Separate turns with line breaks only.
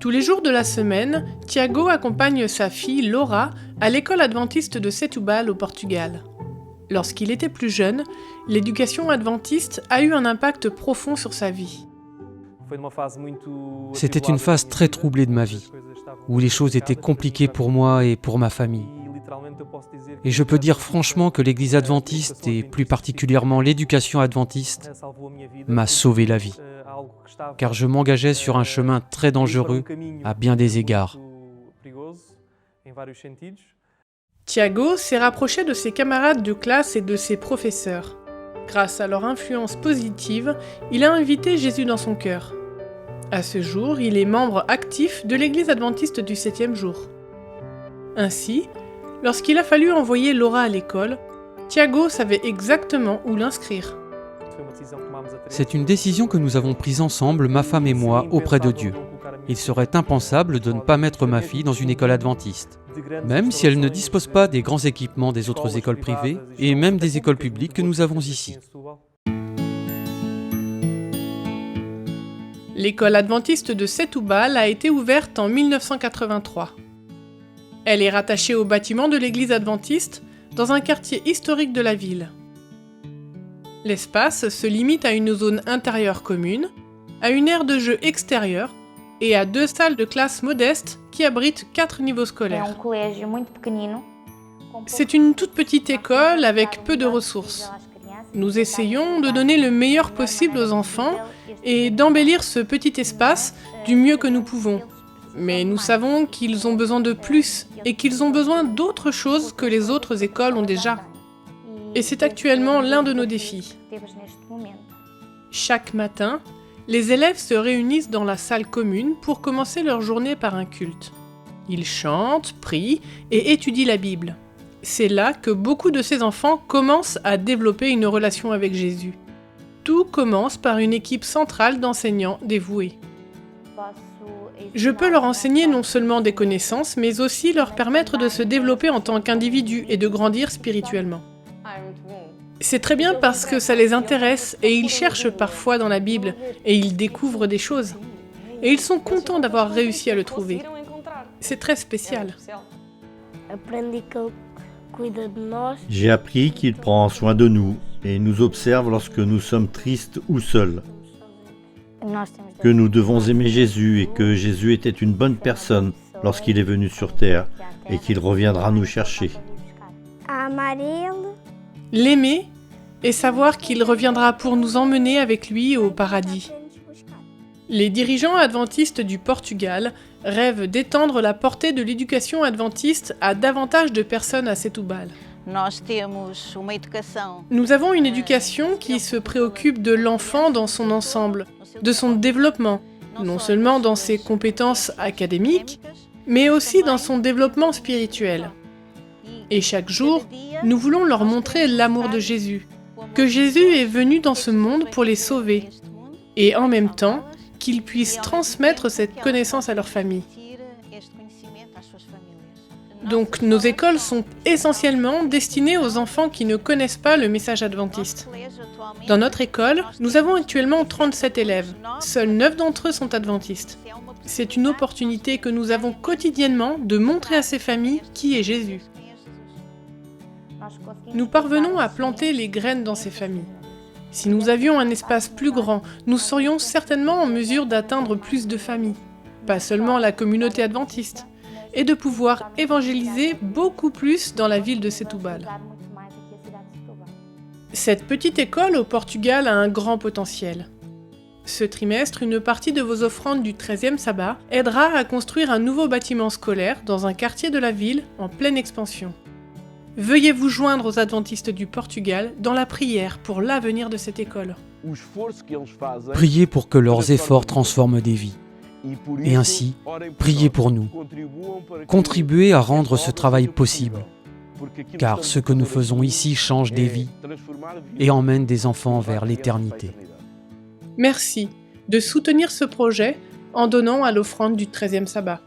Tous les jours de la semaine, Tiago accompagne sa fille Laura à l'école adventiste de Setúbal au Portugal. Lorsqu'il était plus jeune, l'éducation adventiste a eu un impact profond sur sa vie.
C'était une phase très troublée de ma vie, où les choses étaient compliquées pour moi et pour ma famille. Et je peux dire franchement que l'Église adventiste, et plus particulièrement l'éducation adventiste, m'a sauvé la vie, car je m'engageais sur un chemin très dangereux à bien des égards.
Tiago s'est rapproché de ses camarades de classe et de ses professeurs. Grâce à leur influence positive, il a invité Jésus dans son cœur. À ce jour, il est membre actif de l'Église adventiste du 7e jour. Ainsi, lorsqu'il a fallu envoyer Laura à l'école, Tiago savait exactement où l'inscrire.
C'est une décision que nous avons prise ensemble, ma femme et moi, auprès de Dieu. Il serait impensable de ne pas mettre ma fille dans une école adventiste, même si elle ne dispose pas des grands équipements des autres écoles privées et même des écoles publiques que nous avons ici.
L'école adventiste de Setúbal a été ouverte en 1983. Elle est rattachée au bâtiment de l'église adventiste dans un quartier historique de la ville. L'espace se limite à une zone intérieure commune, à une aire de jeu extérieure et à 2 salles de classe modestes qui abritent 4 niveaux scolaires. C'est une toute petite école avec peu de ressources. Nous essayons de donner le meilleur possible aux enfants et d'embellir ce petit espace du mieux que nous pouvons. Mais nous savons qu'ils ont besoin de plus et qu'ils ont besoin d'autre chose que les autres écoles ont déjà. Et c'est actuellement l'un de nos défis. Chaque matin, les élèves se réunissent dans la salle commune pour commencer leur journée par un culte. Ils chantent, prient et étudient la Bible. C'est là que beaucoup de ces enfants commencent à développer une relation avec Jésus. Tout commence par une équipe centrale d'enseignants dévoués. Je peux leur enseigner non seulement des connaissances, mais aussi leur permettre de se développer en tant qu'individus et de grandir spirituellement. C'est très bien parce que ça les intéresse et ils cherchent parfois dans la Bible et ils découvrent des choses. Et ils sont contents d'avoir réussi à le trouver. C'est très spécial.
J'ai appris qu'il prend soin de nous et nous observe lorsque nous sommes tristes ou seuls. Que nous devons aimer Jésus et que Jésus était une bonne personne lorsqu'il est venu sur terre et qu'il reviendra nous chercher.
L'aimer et savoir qu'il reviendra pour nous emmener avec lui au paradis. Les dirigeants adventistes du Portugal rêvent d'étendre la portée de l'éducation adventiste à davantage de personnes à Setúbal. Nous avons une éducation qui se préoccupe de l'enfant dans son ensemble, de son développement, non seulement dans ses compétences académiques, mais aussi dans son développement spirituel. Et chaque jour, nous voulons leur montrer l'amour de Jésus, que Jésus est venu dans ce monde pour les sauver, et en même temps, qu'ils puissent transmettre cette connaissance à leur famille. Donc nos écoles sont essentiellement destinées aux enfants qui ne connaissent pas le message adventiste. Dans notre école, nous avons actuellement 37 élèves. Seuls 9 d'entre eux sont adventistes. C'est une opportunité que nous avons quotidiennement de montrer à ces familles qui est Jésus. Nous parvenons à planter les graines dans ces familles. Si nous avions un espace plus grand, nous serions certainement en mesure d'atteindre plus de familles, pas seulement la communauté adventiste, et de pouvoir évangéliser beaucoup plus dans la ville de Setúbal. Cette petite école au Portugal a un grand potentiel. Ce trimestre, une partie de vos offrandes du 13e sabbat aidera à construire un nouveau bâtiment scolaire dans un quartier de la ville en pleine expansion. Veuillez vous joindre aux adventistes du Portugal dans la prière pour l'avenir de cette école.
Priez pour que leurs efforts transforment des vies. Et ainsi, priez pour nous. Contribuez à rendre ce travail possible, car ce que nous faisons ici change des vies et emmène des enfants vers l'éternité.
Merci de soutenir ce projet en donnant à l'offrande du 13e sabbat.